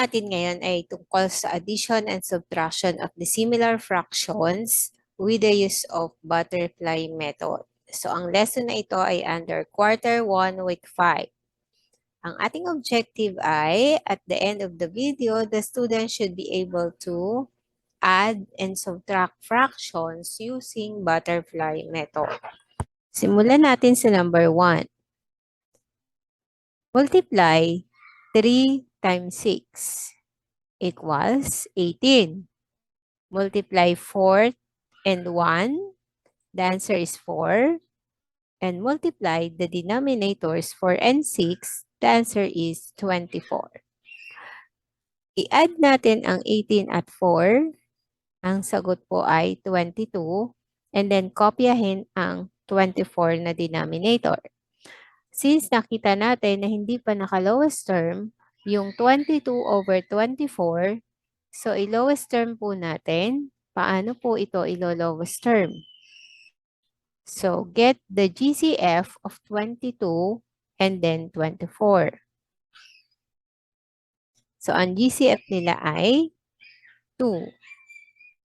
natin ngayon ay tungkol sa addition and subtraction of dissimilar fractions with the use of butterfly method. So, ang lesson na ito ay under quarter 1, week 5. Ang ating objective ay, at the end of the video, the student should be able to add and subtract fractions using butterfly method. Simulan natin sa number 1. Multiply 3 times 6 equals 18. Multiply 4 and 1, the answer is 4. And multiply the denominators 4 and 6, the answer is 24. I-add natin ang 18 at 4. Ang sagot po ay 22. And then kopyahin ang 24 na denominator. Since nakita natin na hindi pa naka-lowest term, yung 22 over 24, so i-lowest term po natin. Paano po ito ilo-lowest term? So, get the GCF of 22 and then 24. So, ang GCF nila ay 2.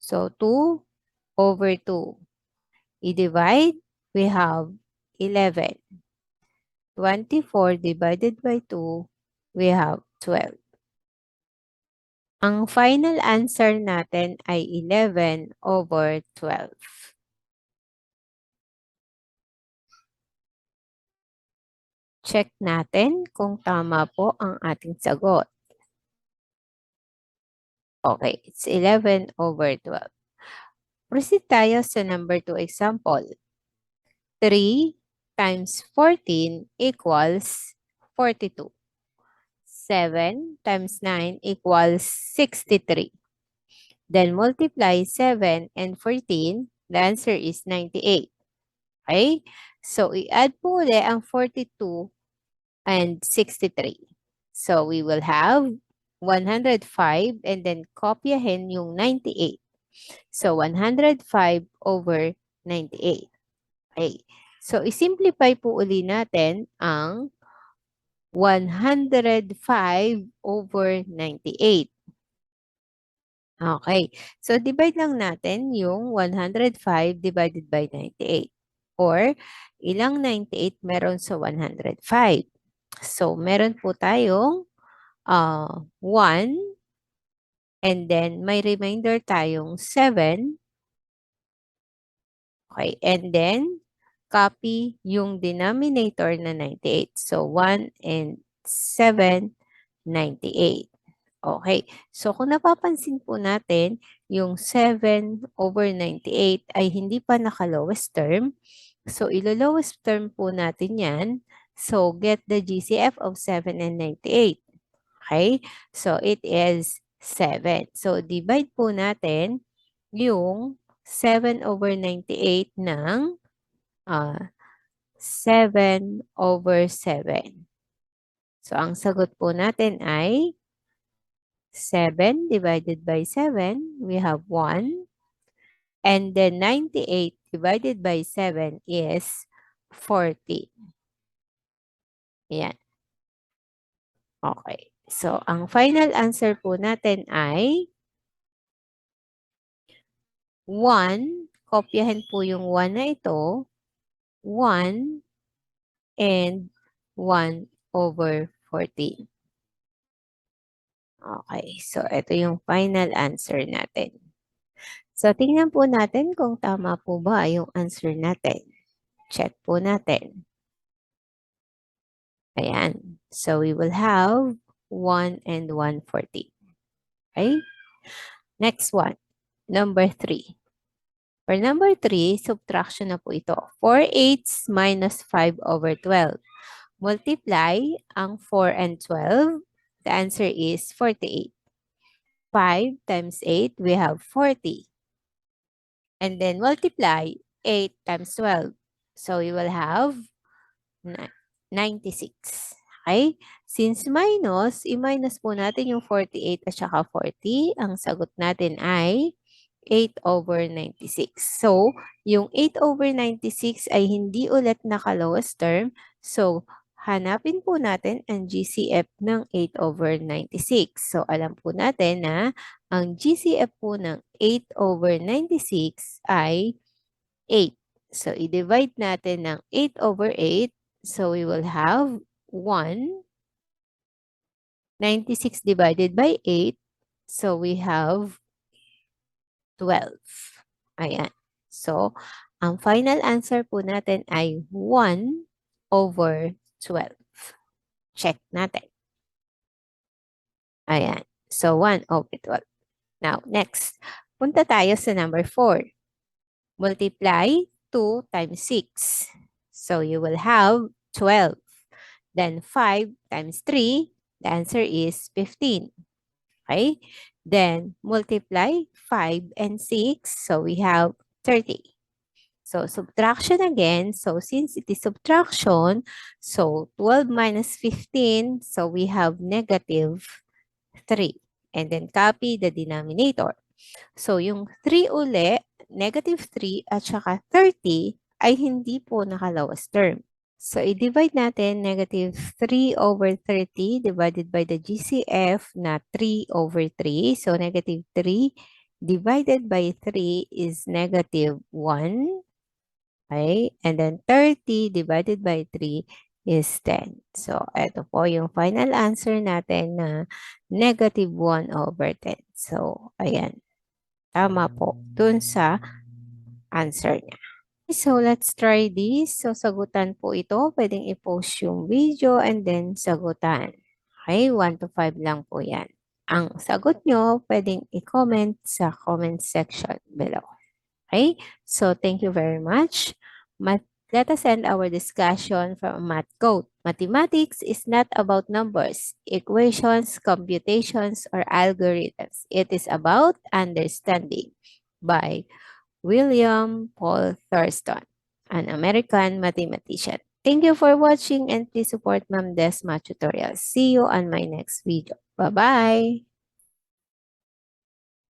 So, 2 over 2. I-divide, we have 11. 24 divided by 2, we have 12. Ang final answer natin ay 11 over 12. Check natin kung tama po ang ating sagot. Okay, it's 11 over 12. Proceed tayo sa number 2 example. 3 times 14 equals 42. 7 times 9 equals 63. Then multiply 7 and 14, the answer is 98. Okay? So, i-add po ulit ang 42 and 63. So, we will have 105 and then kopyahin yung 98. So, 105 over 98. Okay. So, isimplify po uli natin ang 105 over 98. Okay. So, divide lang natin yung 105 divided by 98. Or, ilang 98 meron sa 105? So, meron po tayong 1 and then may remainder tayong 7. Okay. And then, copy yung denominator na 98. So, 1 and 7, 98. Okay. So, kung napapansin po natin, yung 7 over 98 ay hindi pa naka-lowest term. So, ilo-lowest term po natin yan. So, get the GCF of 7 and 98. Okay. So, it is 7. So, divide po natin yung 7 over 98 ng 7 over 7. So, ang sagot po natin ay 7 divided by 7, we have 1. And then 98 divided by 7 is 40. Ayan. Okay. So, ang final answer po natin ay 1. Kopyahin po yung 1 na ito. 1 and 1 over 14. Okay. So, ito yung final answer natin. So, tingnan po natin kung tama po ba yung answer natin. Check po natin. Ayan. So, we will have 1 and 140. Okay? Next one. Number 3. For number 3, subtraction na po ito. 4/8 minus 5 over 12. Multiply ang 4 and 12. The answer is 48. 5 times 8, we have 40. And then multiply 8 times 12. So, we will have 96. Okay? Since minus, i-minus po natin yung 48 at saka 40. Ang sagot natin ay 8 over 96. So, yung 8 over 96 ay hindi ulit naka-lowest term. So, hanapin po natin ang GCF ng 8/96. So, alam po natin na ang GCF po ng 8/96 ay 8. So, i-divide natin ng 8/8. So, we will have 1. 96 divided by 8. So, we have 12. Ayan. So, ang final answer po natin ay 1/12. Check natin. Ayan. So, 1/12. Now, next. Punta tayo sa number 4. Multiply 2 times 6. So, you will have 12. Then, 5 times 3. The answer is 15. Okay? Then, multiply 5 and 6. So, we have 30. So, subtraction again. So, since it is subtraction, so 12 minus 15. So, we have negative 3. And then, copy the denominator. So, yung 3 uli, negative 3 at saka 30 ay hindi po nakalawas term. So, i-divide natin negative 3/30 divided by the GCF na 3/3. So, negative 3 divided by 3 is negative 1. Okay? And then 30 divided by 3 is 10. So, ito po yung final answer natin na negative 1/10. So, ayan. Tama po dun sa answer niya. So, let's try this. So, sagutan po ito. Pwedeng i-post yung video and then sagutan. Okay, 1 to 5 lang po yan. Ang sagot nyo, pwedeng i-comment sa comment section below. Okay, so thank you very much. Let us end our discussion from a math quote. Mathematics is not about numbers, equations, computations, or algorithms. It is about understanding. By William Paul Thurston, an American mathematician. Thank you for watching and please support Ma'am Des Math Tutorials. See you on my next video. Bye-bye!